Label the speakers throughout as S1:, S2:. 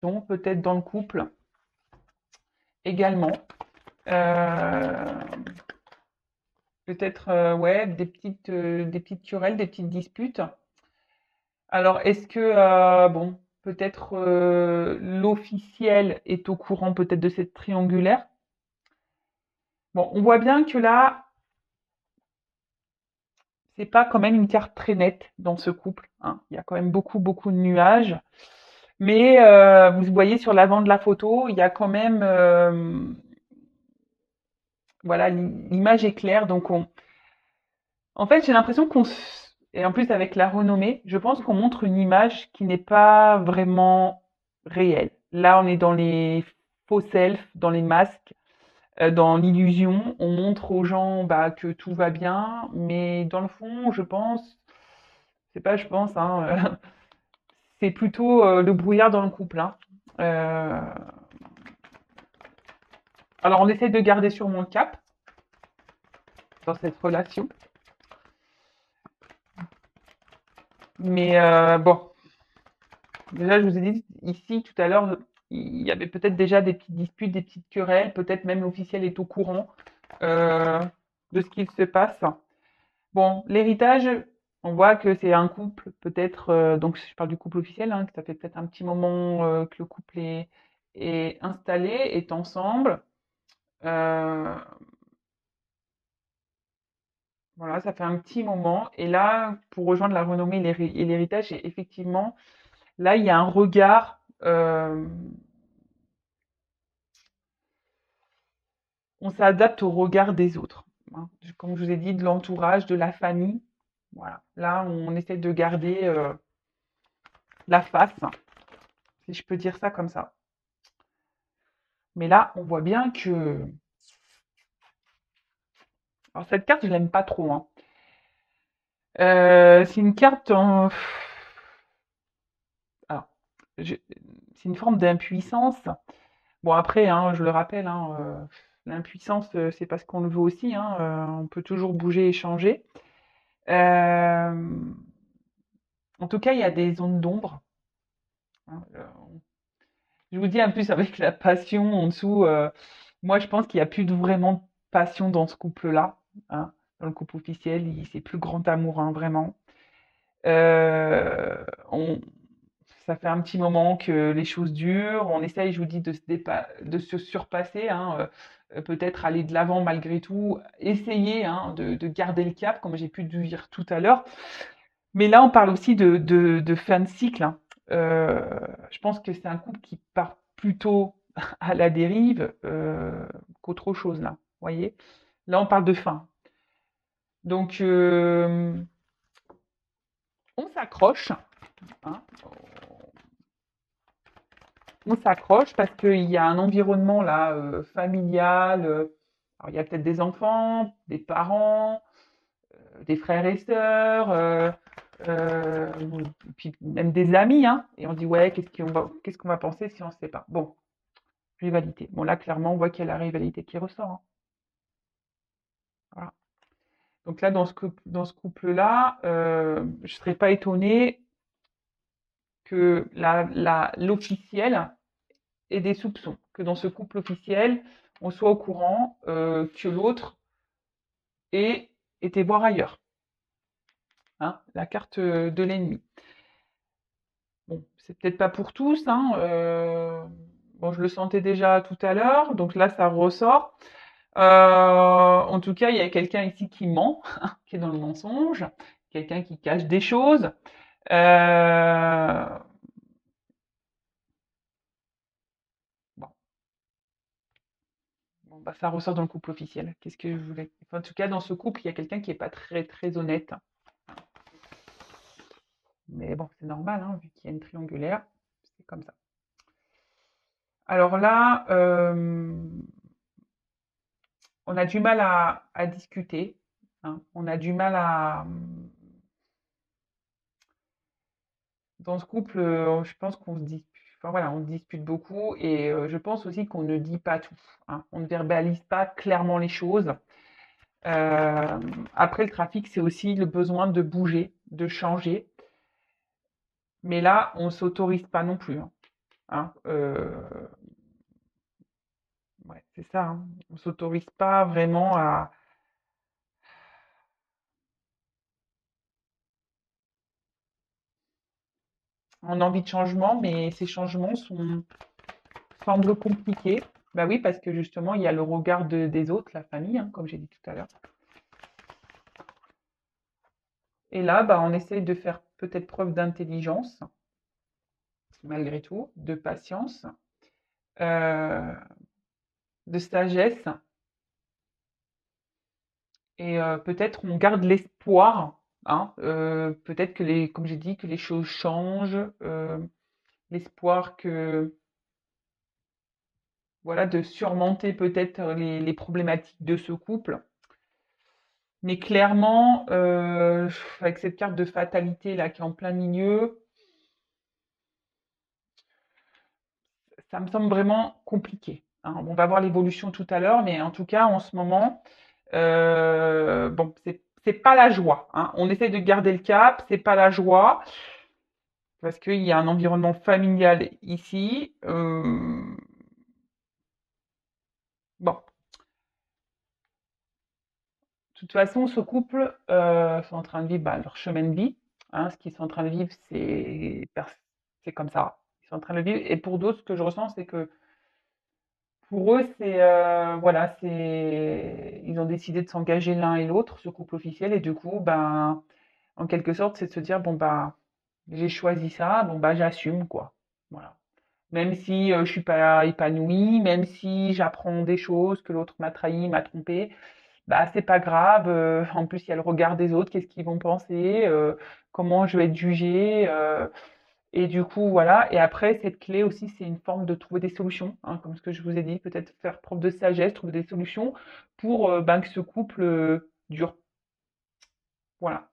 S1: peut-être dans le couple également. Euh, Peut-être ouais, des petites querelles, des petites disputes. Alors, est-ce que, bon, peut-être l'officiel est au courant peut-être de cette triangulaire? Bon, on voit bien que là, c'est pas quand même une carte très nette dans ce couple, hein. Il y a quand même beaucoup, beaucoup de nuages. Mais vous voyez sur l'avant de la photo, il y a quand même, voilà, l'image est claire. Donc, en fait, j'ai l'impression et en plus avec la renommée, je pense qu'on montre une image qui n'est pas vraiment réelle. Là, on est dans les faux selfs, dans les masques, dans l'illusion. On montre aux gens bah, que tout va bien, mais dans le fond, je pense, c'est pas je pense, hein, c'est plutôt le brouillard dans le couple, hein. Euh, alors, on essaie de garder sûrement le cap dans cette relation, mais bon, déjà, je vous ai dit ici tout à l'heure, il y avait peut-être déjà des petites disputes, des petites querelles, peut-être même l'officiel est au courant euh, de ce qu'il se passe. Bon, l'héritage, on voit que c'est un couple, peut-être, donc je parle du couple officiel, hein, que ça fait peut-être un petit moment que le couple est installé, est ensemble. Euh, voilà, ça fait un petit moment. Et là, pour rejoindre la renommée et l'héritage, effectivement, là, il y a un regard. On s'adapte au regard des autres, hein. Comme je vous ai dit, de l'entourage, de la famille. Voilà. Là, on essaie de garder la face, si je peux dire ça comme ça. Mais là, on voit bien que. Alors, cette carte, je l'aime pas trop, hein. C'est une carte Alors, je- c'est une forme d'impuissance. Bon, après, hein, je le rappelle, hein, l'impuissance, c'est parce qu'on le veut aussi, hein, on peut toujours bouger et changer. Euh, En tout cas, il y a des zones d'ombre, hein. Je vous dis en plus avec la passion en dessous, moi je pense qu'il n'y a plus vraiment de passion dans ce couple-là, hein. Dans le couple officiel, c'est plus grand amour, hein, vraiment. Euh, on- Ça fait un petit moment que les choses durent. On essaye, je vous dis, de se surpasser, hein, peut-être aller de l'avant malgré tout, essayer, hein, de garder le cap, comme j'ai pu le dire tout à l'heure. Mais là, on parle aussi de fin de cycle, hein. Je pense que c'est un couple qui part plutôt à la dérive qu'autre chose, là. Vous voyez? Là, on parle de fin. Donc, on s'accroche, hein. On s'accroche parce qu'il y a un environnement là familial. Alors, il y a peut-être des enfants, des parents, des frères et sœurs, euh, puis même des amis, hein. Et on dit ouais, qu'est-ce qu'on va penser si on ne sait pas. Bon, rivalité. Bon là, clairement, on voit qu'il y a la rivalité qui ressort, hein. Voilà. Donc là, dans ce couple-là, je ne serais pas étonnée que l'officiel ait des soupçons, que dans ce couple officiel, on soit au courant que l'autre ait été voir ailleurs, hein, la carte de l'ennemi. Bon, c'est peut-être pas pour tous, hein, bon, je le sentais déjà tout à l'heure, donc là, ça ressort. En tout cas, il y a quelqu'un ici qui ment, qui est dans le mensonge, quelqu'un qui cache des choses. Euh, bon, bon, bah, ça ressort dans le couple officiel. Qu'est-ce que je voulais? Enfin, en tout cas, dans ce couple, il y a quelqu'un qui est pas très très honnête. Mais bon, c'est normal, hein, vu qu'il y a une triangulaire, c'est comme ça. Alors là, on a du mal à discuter, hein. On a du mal à. Dans ce couple, je pense qu'on se dispute. Enfin voilà, on dispute beaucoup et je pense aussi qu'on ne dit pas tout, hein. On ne verbalise pas clairement les choses. Euh, Après, le trafic, c'est aussi le besoin de bouger, de changer. Mais là, on ne s'autorise pas non plus, hein. hein. Ouais, c'est ça, hein. On s'autorise pas vraiment à... On a envie de changement, mais ces changements semblent compliqués. Bah oui, parce que justement, il y a le regard des autres, la famille, hein, comme j'ai dit tout à l'heure. Et là, bah, on essaye de faire peut-être preuve d'intelligence, malgré tout, de patience, euh, de sagesse, et peut-être on garde l'espoir, hein, peut-être que comme j'ai dit, que les choses changent, l'espoir que, voilà, de surmonter peut-être les problématiques de ce couple. Mais clairement, avec cette carte de fatalité là qui est en plein milieu, ça me semble vraiment compliqué, hein. On va voir l'évolution tout à l'heure, mais en tout cas, en ce moment, bon, c'est pas la joie, hein. On essaie de garder le cap, c'est pas la joie, parce qu'il y a un environnement familial ici. Bon, de toute façon, ce couple sont en train de vivre bah, leur chemin de vie, hein. Ce qu'ils sont en train de vivre, c'est comme ça. Ils sont en train de le vivre. Et pour d'autres, ce que je ressens, c'est que pour eux, c'est voilà, ils ont décidé de s'engager l'un et l'autre, ce couple officiel, et du coup, ben, en quelque sorte, c'est de se dire bon bah j'ai choisi ça, bon bah j'assume quoi. Voilà. Même si je suis pas épanouie, même si j'apprends des choses que l'autre m'a trahi, m'a trompé, bah c'est pas grave. En plus, il y a le regard des autres, qu'est-ce qu'ils vont penser, comment je vais être jugée. Et du coup, voilà. Et après, cette clé aussi, c'est une forme de trouver des solutions, hein, comme ce que je vous ai dit, peut-être faire preuve de sagesse, trouver des solutions pour ben, que ce couple dure. Voilà.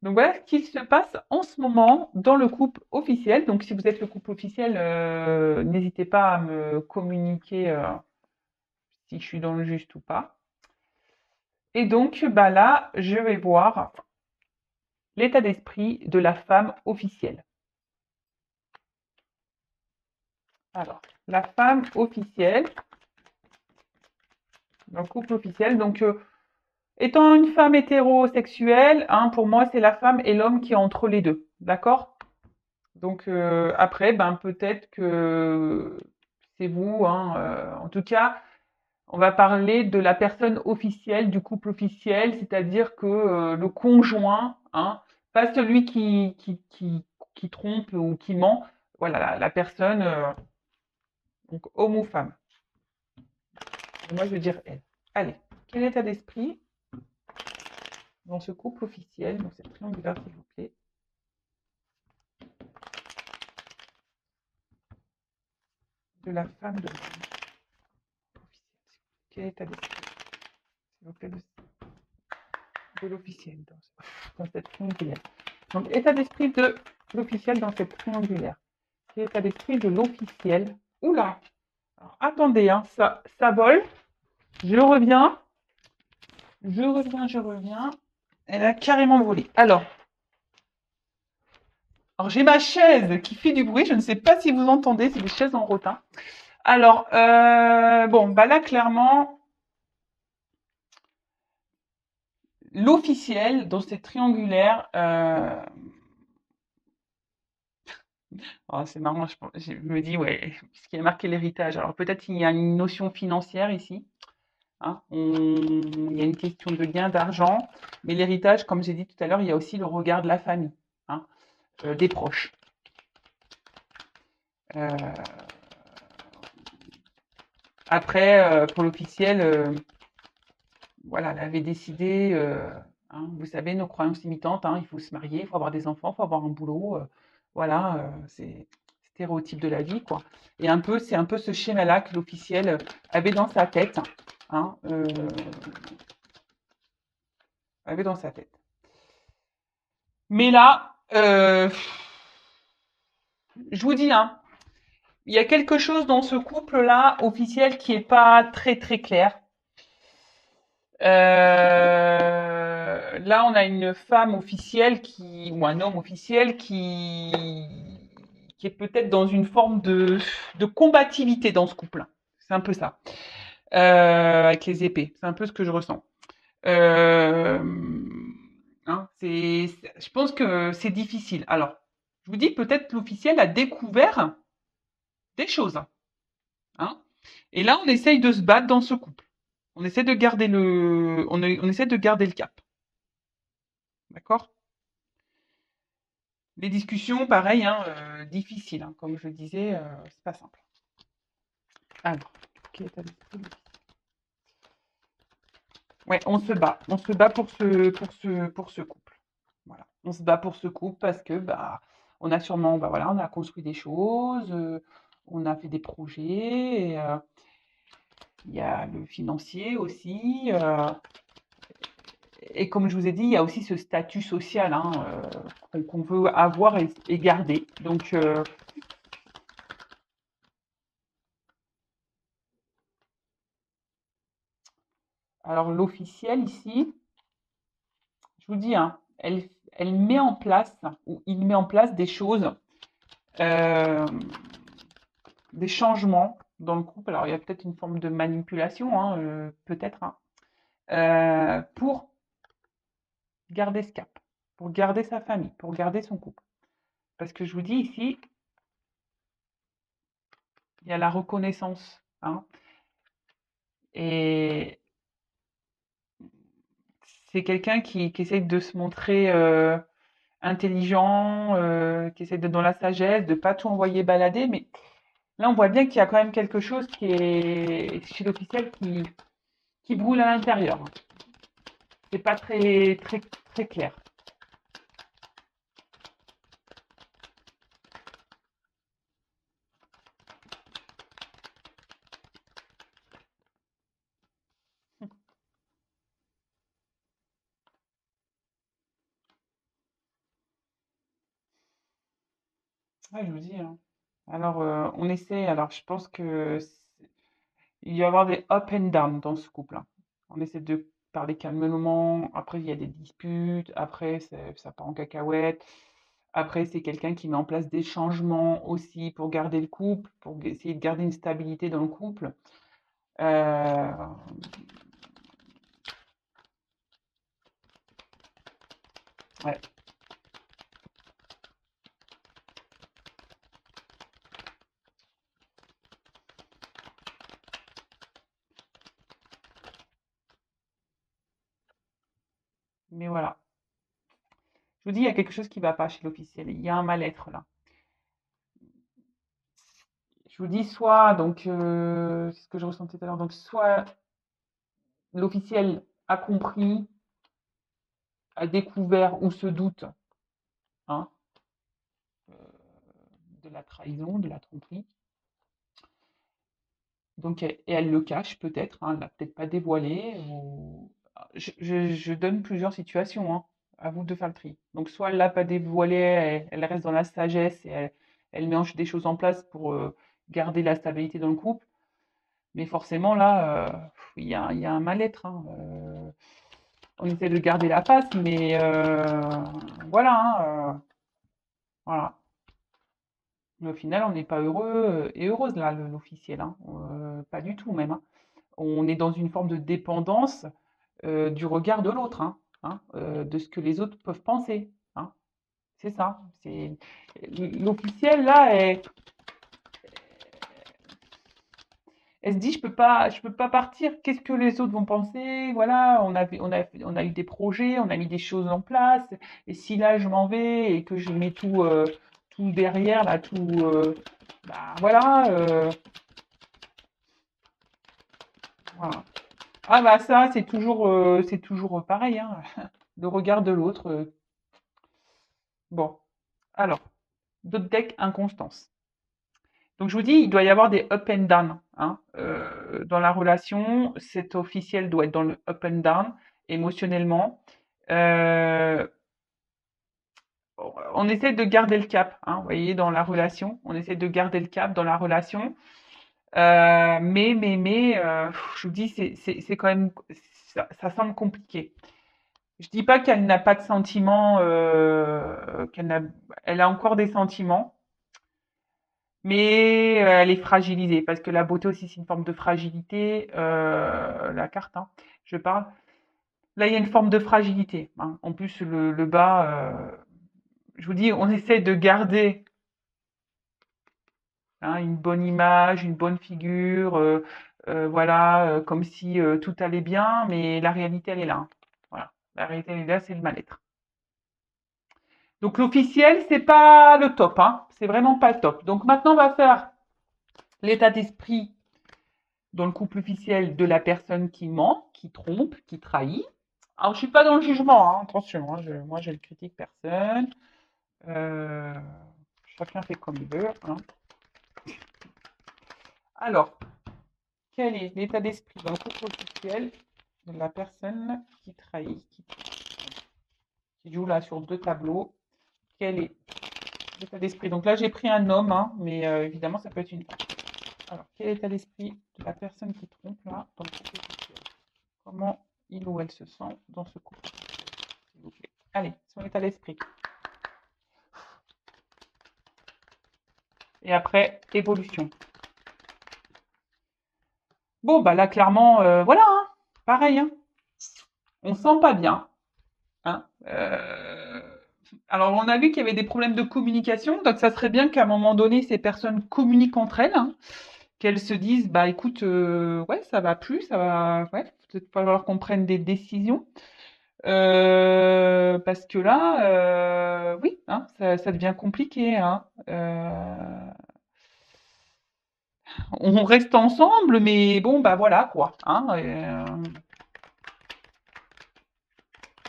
S1: Donc voilà ce qui se passe en ce moment dans le couple officiel. Donc si vous êtes le couple officiel, n'hésitez pas à me communiquer si je suis dans le juste ou pas. Et donc bah là, je vais voir l'état d'esprit de la femme officielle. Alors, la femme officielle, dans le couple officiel, donc étant une femme hétérosexuelle, hein, pour moi, c'est la femme et l'homme qui est entre les deux. D'accord? Donc après, ben peut-être que c'est vous, hein, en tout cas, on va parler de la personne officielle, du couple officiel, c'est-à-dire que le conjoint, hein, pas celui qui trompe ou qui ment, voilà, la personne, donc homme ou femme. Et moi, je veux dire elle. Allez, quel état d'esprit dans ce couple officiel, donc cette triangulaire, s'il vous plaît. De la femme de l'homme officiel. Quel état d'esprit, s'il vous plaît, de l'officiel dans cette triangulaire. Donc, état d'esprit de l'officiel dans cette triangulaire. Quel état d'esprit de l'officiel? Oula! Alors, attendez, hein, ça vole. Je reviens. Je reviens. Elle a carrément volé. Alors j'ai ma chaise qui fait du bruit. Je ne sais pas si vous entendez. C'est des chaises en rotin. Alors, bon, bah là, clairement, l'officiel dans cette triangulaire, oh, c'est marrant, je me dis, ouais, ce qui est marqué l'héritage. Alors peut-être il y a une notion financière ici, hein, il y a une question de gain d'argent, mais l'héritage, comme j'ai dit tout à l'heure, il y a aussi le regard de la famille, hein, des proches. Euh, après, pour l'officiel, voilà, elle avait décidé, hein, vous savez, nos croyances limitantes, hein, il faut se marier, il faut avoir des enfants, il faut avoir un boulot, voilà, c'est stéréotype de la vie, quoi. Et un peu, c'est un peu ce schéma-là que l'officiel avait dans sa tête, hein, avait dans sa tête. Mais là, je vous dis, hein, il y a quelque chose dans ce couple-là officiel qui est pas très très clair. Là, on a une femme officielle ou un homme officiel qui est peut-être dans une forme de combativité dans ce couple. C'est un peu ça. Avec les épées. C'est un peu ce que je ressens. Euh, hein, je pense que c'est difficile. Alors, je vous dis, peut-être l'officiel a découvert des choses. Hein, et là, on essaye de se battre dans ce couple. On essaie de garder on essaie de garder le cap. D'accord? Les discussions, pareil, hein, difficiles. Hein, comme je le disais, c'est pas simple. Alors, quel état d'esprit? Ouais, on se bat. On se bat pour ce couple. Voilà. On se bat pour ce couple parce que bah on a sûrement bah voilà, on a construit des choses, on a fait des projets, et, il y a le financier aussi, et comme je vous ai dit, il y a aussi ce statut social hein, qu'on veut avoir et garder. Donc alors l'officiel ici, je vous dis, hein, elle met en place, ou il met en place des choses, euh, des changements dans le couple. Alors, il y a peut-être une forme de manipulation, hein, peut-être, hein, pour garder ce cap, pour garder sa famille, pour garder son couple. Parce que je vous dis ici, il y a la reconnaissance. Hein, et c'est quelqu'un qui essaye de se montrer intelligent, qui essaie d'être dans la sagesse, de pas tout envoyer balader. Mais là, on voit bien qu'il y a quand même quelque chose qui est chez l'officiel qui brûle à l'intérieur. C'est pas très clair. Ouais, je vous dis. Hein. Alors, on essaie. Alors, je pense que il va y avoir des up and down dans ce couple. Hein. On essaie de parler calmement. Après, il y a des disputes. Après, ça part en cacahuète. Après, c'est quelqu'un qui met en place des changements aussi pour garder le couple, pour essayer de garder une stabilité dans le couple. Euh, ouais. Mais voilà. Je vous dis, il y a quelque chose qui ne va pas chez l'officiel. Il y a un mal-être là. Je vous dis soit, donc, c'est ce que je ressentais tout à l'heure, donc soit l'officiel a compris, a découvert ou se doute hein, de la trahison, de la tromperie. Donc, et elle le cache peut-être, hein, elle l'a peut-être pas dévoilé. Ou... je donne plusieurs situations, hein, à vous de faire le tri. Donc, soit elle l'a pas dévoilé, elle reste dans la sagesse et elle met des choses en place pour garder la stabilité dans le couple. Mais forcément, là, il y a un mal-être. Hein, on essaie de garder la face, mais voilà. Hein, voilà. Mais au final, on n'est pas heureux et heureuse, là, l'officiel. Hein, pas du tout, même. Hein. On est dans une forme de dépendance du regard de l'autre, hein, hein, de ce que les autres peuvent penser. Hein. C'est ça. L'officiel, là, elle se dit, je peux pas partir. Qu'est-ce que les autres vont penser? Voilà, on a eu des projets, on a mis des choses en place. Et si là, je m'en vais et que je mets tout derrière, là, tout, bah, voilà, voilà. Ah bah ça, c'est toujours pareil, hein, le regard de l'autre. Bon, alors, d'autres decks, inconstance. Donc je vous dis, il doit y avoir des up and down hein, dans la relation. Cet officiel doit être dans le up and down émotionnellement. Euh, on essaie de garder le cap, hein, vous voyez, dans la relation. On essaie de garder le cap dans la relation. Je vous dis, c'est quand même, ça semble compliqué. Je dis pas qu'elle n'a pas de sentiments, elle a encore des sentiments, mais elle est fragilisée parce que la beauté aussi, c'est une forme de fragilité. La carte, hein, je parle. Là, il y a une forme de fragilité, hein. En plus, le bas, je vous dis, on essaie de garder, hein, une bonne image, une bonne figure, voilà, comme si tout allait bien, mais la réalité, elle est là, hein. Voilà, la réalité, elle est là, c'est le mal-être. Donc l'officiel, c'est pas le top, hein. C'est vraiment pas le top. Donc maintenant, on va faire l'état d'esprit dans le couple officiel de la personne qui ment, qui trompe, qui trahit. Alors, je suis pas dans le jugement, hein, attention, hein, moi, je ne critique personne. Euh, Chacun fait comme il veut, hein. Alors, quel est l'état d'esprit dans le couple officiel de la personne qui trahit, qui joue là sur deux tableaux? Quel est l'état d'esprit? Donc là, j'ai pris un homme, hein, mais évidemment, ça peut être une femme. Alors, quel est l'état d'esprit de la personne qui trompe là dans le couple officiel? Comment il ou elle se sent dans ce couple officiel, s'il vous plaît? Allez, son état d'esprit. Et après, évolution. Bon, bah là, clairement, voilà, hein, pareil, hein, on se sent pas bien, hein. Alors, on a vu qu'il y avait des problèmes de communication, donc ça serait bien qu'à un moment donné, ces personnes communiquent entre elles, hein, qu'elles se disent, bah écoute, ouais, ça va plus, ça va, ouais, peut-être falloir qu'on prenne des décisions. Parce que là, oui, hein, ça devient compliqué, hein. On reste ensemble, mais bon, bah voilà quoi, hein.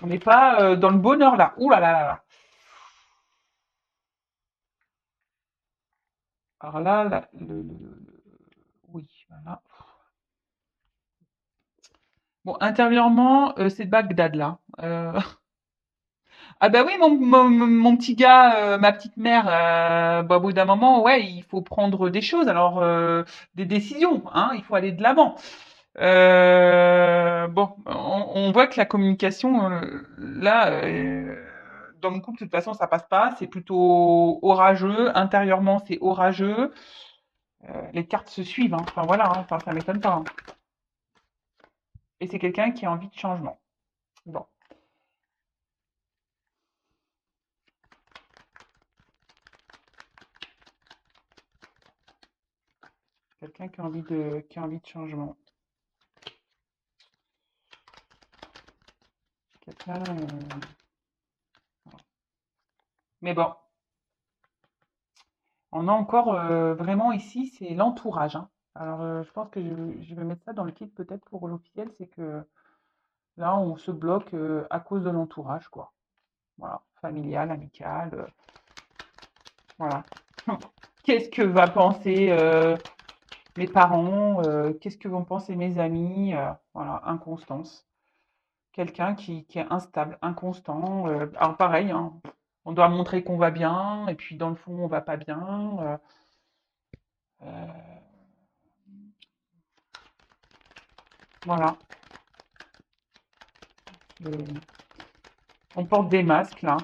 S1: On n'est pas dans le bonheur là. Ouh là là là là. Alors là, oui, voilà. Bon, intérieurement, c'est Bagdad là. Ah bah oui, mon petit gars, ma petite mère, bah, au bout d'un moment, ouais, il faut prendre des choses, alors des décisions, hein, il faut aller de l'avant. Bon, on voit que la communication, là, dans mon couple, de toute façon, ça passe pas. C'est plutôt orageux. Intérieurement, c'est orageux. Les cartes se suivent, hein. Enfin voilà, hein. Enfin, ça m'étonne pas, hein. Et c'est quelqu'un qui a envie de changement. Bon, quelqu'un qui a envie de changement. Quelqu'un. Mais bon, on a encore vraiment ici, c'est l'entourage, hein. Alors, je pense que je vais mettre ça dans le kit peut-être pour l'officiel, c'est que là, on se bloque à cause de l'entourage, quoi. Voilà, familial, amical, voilà. Qu'est-ce que va penser mes parents? Qu'est-ce que vont penser mes amis? Voilà, inconstance. Quelqu'un qui est instable, inconstant. Alors pareil, hein, on doit montrer qu'on va bien, et puis dans le fond, on va pas bien. Euh, voilà. Le- On porte des masques là.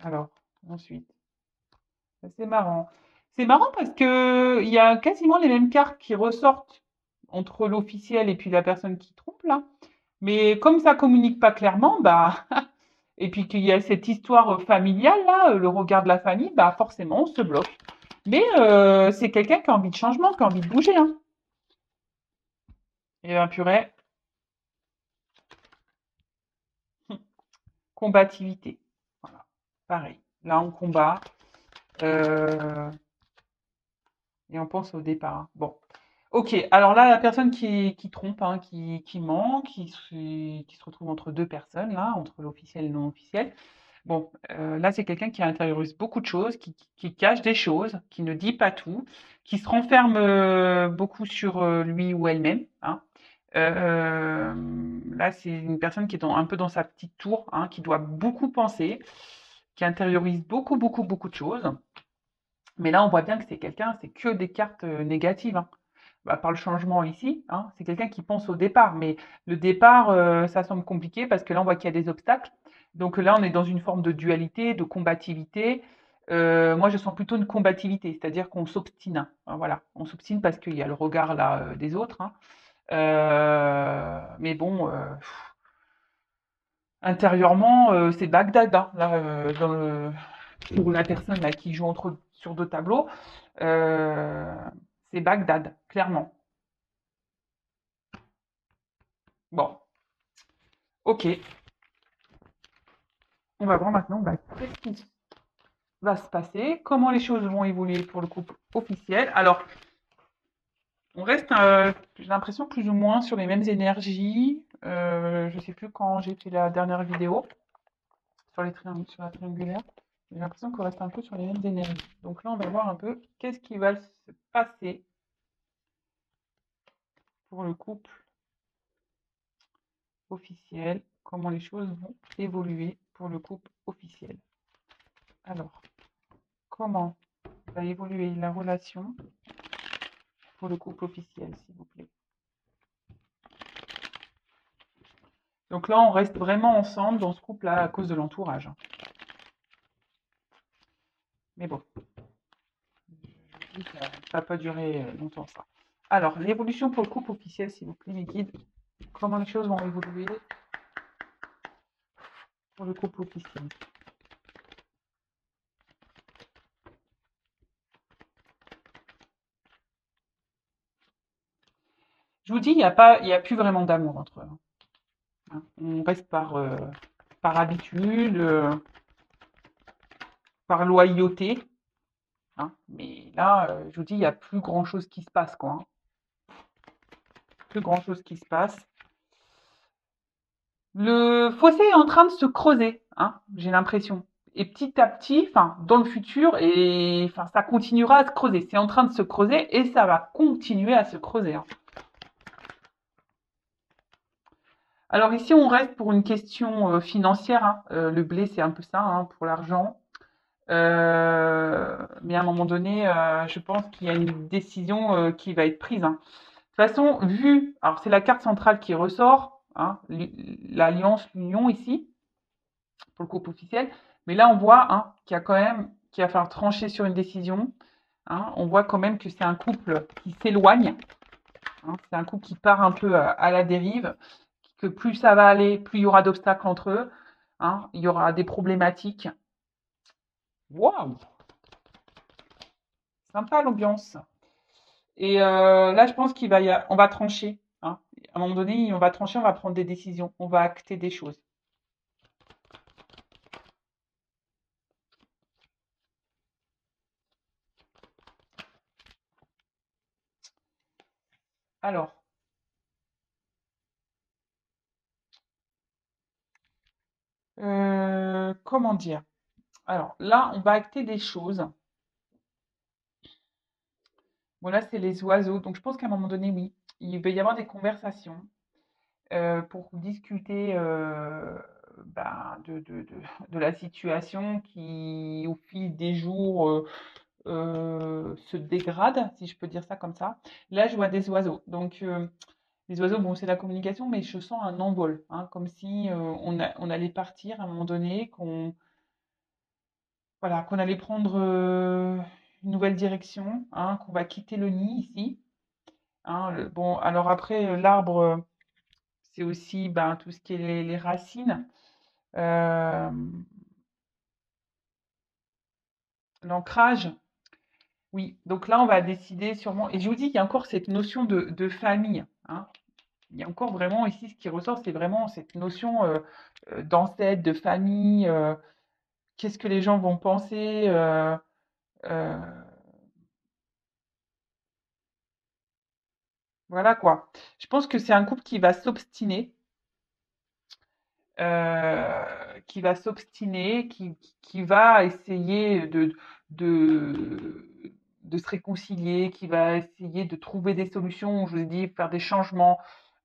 S1: Alors, ensuite, c'est marrant. C'est marrant parce que il y a quasiment les mêmes cartes qui ressortent entre l'officiel et puis la personne qui trompe là. Mais comme ça communique pas clairement, bah, et puis qu'il y a cette histoire familiale là, le regard de la famille, bah forcément on se bloque. Mais c'est quelqu'un qui a envie de changement, qui a envie de bouger, hein. Et ben purée, combativité. Voilà, pareil. Là on combat et on pense au départ, hein. Bon, ok. Alors là la personne qui trompe, hein, qui ment, qui se retrouve entre deux personnes là, entre l'officiel et le non officiel. Bon, là, c'est quelqu'un qui intériorise beaucoup de choses, qui cache des choses, qui ne dit pas tout, qui se renferme beaucoup sur lui ou elle-même, hein. Là, c'est une personne qui est un peu dans sa petite tour, hein, qui doit beaucoup penser, qui intériorise beaucoup, beaucoup, beaucoup de choses. Mais là, on voit bien que c'est quelqu'un, c'est que des cartes négatives, hein. Bah, par le changement ici, hein, c'est quelqu'un qui pense au départ, mais le départ, ça semble compliqué parce que là, on voit qu'il y a des obstacles. Donc là, on est dans une forme de dualité, de combativité. Moi, je sens plutôt une combativité, c'est-à-dire qu'on s'obstine, hein, voilà. On s'obstine parce qu'il y a le regard là des autres, hein. Mais bon, intérieurement, c'est Bagdad, hein, là, pour la personne là, qui joue sur deux tableaux. Euh, c'est Bagdad, clairement. Bon, ok. On va voir maintenant bah, qu'est-ce qui va se passer, comment les choses vont évoluer pour le couple officiel. Alors, on reste, j'ai l'impression, plus ou moins sur les mêmes énergies. Je ne sais plus quand j'ai fait la dernière vidéo sur la triangulaire. J'ai l'impression qu'on reste un peu sur les mêmes énergies. Donc là, on va voir un peu qu'est-ce qui va se passer pour le couple officiel, comment les choses vont évoluer pour le couple officiel. Alors, comment va évoluer la relation pour le couple officiel, s'il vous plaît. Donc là, on reste vraiment ensemble dans ce couple-là à cause de l'entourage. Mais bon, ça ne va pas durer longtemps ça. Alors, l'évolution pour le couple officiel, s'il vous plaît, mes guides. Comment les choses vont évoluer pour le couple officiel. Je vous dis, il y a plus vraiment d'amour entre eux, hein. On reste par habitude, par loyauté, hein. Mais là, je vous dis, il n'y a plus grand-chose qui se passe, quoi, hein. Plus grand-chose qui se passe. Le fossé est en train de se creuser, hein, j'ai l'impression. Et petit à petit, enfin, dans le futur, et enfin, ça continuera à se creuser. C'est en train de se creuser et ça va continuer à se creuser, hein. Alors ici, on reste pour une question financière, hein. Le blé, c'est un peu ça, hein, pour l'argent. Mais à un moment donné, je pense qu'il y a une décision qui va être prise, hein. De toute façon, alors c'est la carte centrale qui ressort, hein, l'alliance, l'union ici, pour le couple officiel. Mais là, on voit hein, qu'il va falloir trancher sur une décision, hein. On voit quand même que c'est un couple qui s'éloigne, hein. C'est un couple qui part un peu à la dérive, que plus ça va aller, plus il y aura d'obstacles entre eux, hein. Il y aura des problématiques. Waouh, sympa l'ambiance. Et là, je pense on va trancher, hein. À un moment donné, on va trancher, on va prendre des décisions, on va acter des choses. Alors, comment dire? Alors là, on va acter des choses. Bon, là, c'est les oiseaux. Donc, je pense qu'à un moment donné, oui, il va y avoir des conversations pour discuter ben, de la situation qui, au fil des jours, se dégrade, si je peux dire ça comme ça. Là, je vois des oiseaux. Donc, les oiseaux, bon, c'est la communication, mais je sens un envol, hein, comme si on allait partir à un moment donné, voilà, qu'on allait prendre une nouvelle direction, hein, qu'on va quitter le nid ici, hein. Bon, alors après, l'arbre, c'est aussi ben, tout ce qui est les racines, euh, l'ancrage. Oui, donc là, on va décider sûrement. Et je vous dis, il y a encore cette notion de famille, hein. Il y a encore vraiment ici, ce qui ressort, c'est vraiment cette notion d'ancêtre, de famille. Qu'est-ce que les gens vont penser euh, voilà quoi. Je pense que c'est un couple qui va s'obstiner, qui va essayer de, de se réconcilier, qui va essayer de trouver des solutions, je vous ai dit, faire des changements.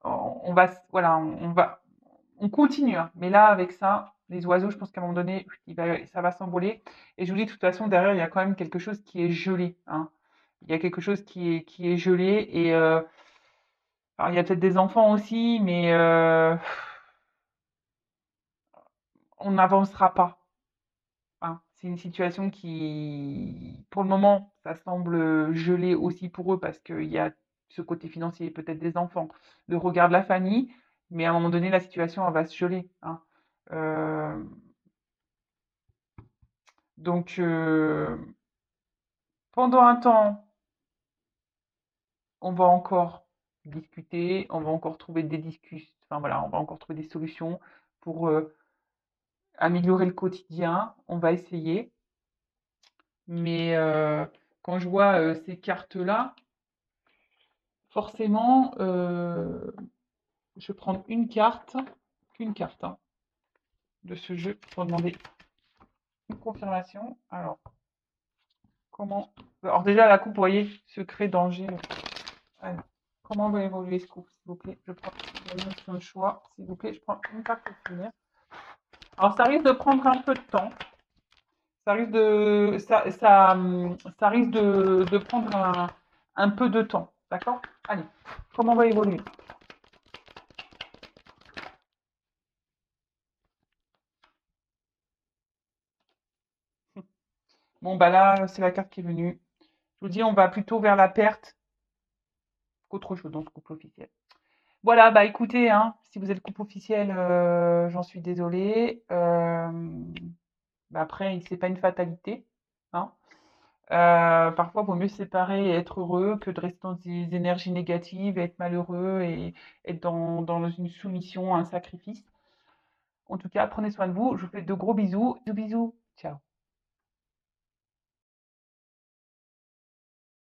S1: On va, voilà, on continue, hein. Mais là, avec ça, les oiseaux, je pense qu'à un moment donné, ça va s'envoler. Et je vous dis, de toute façon, derrière, il y a quand même quelque chose qui est gelé, hein. Il y a quelque chose qui est gelé. Et alors, il y a peut-être des enfants aussi, mais on n'avancera pas, hein. c'est une situation qui, pour le moment, ça semble gelé aussi pour eux parce qu'il y a ce côté financier, peut-être des enfants, le regard de la famille, mais à un moment donné, la situation, elle va se geler, hein. Euh, donc, pendant un temps, on va encore discuter, on va encore trouver des discussions, enfin voilà, on va encore trouver des solutions pour améliorer le quotidien. On va essayer. Mais quand je vois ces cartes-là, forcément, je vais prendre qu'une carte hein, de ce jeu pour demander une confirmation. Alors déjà, la coupe, vous voyez, secret, danger. Allez. Comment va évoluer ce couple, s'il vous plaît? Je prends un choix, s'il vous plaît. Je prends une carte pour finir. Alors, ça risque de prendre un peu de temps. Ça risque ça risque de prendre un peu de temps. D'accord? Allez, comment va évoluer? Bon, bah là, c'est la carte qui est venue. Je vous dis, on va plutôt vers la perte qu'autre chose dans ce couple officiel. Voilà, bah écoutez, hein, si vous êtes couple officiel, j'en suis désolée. Bah après, c'est pas une fatalité, hein. Parfois, il vaut mieux se séparer et être heureux que de rester dans des énergies négatives, et être malheureux et être dans une soumission, un sacrifice. En tout cas, prenez soin de vous. Je vous fais de gros bisous. Bisous, bisous. Ciao.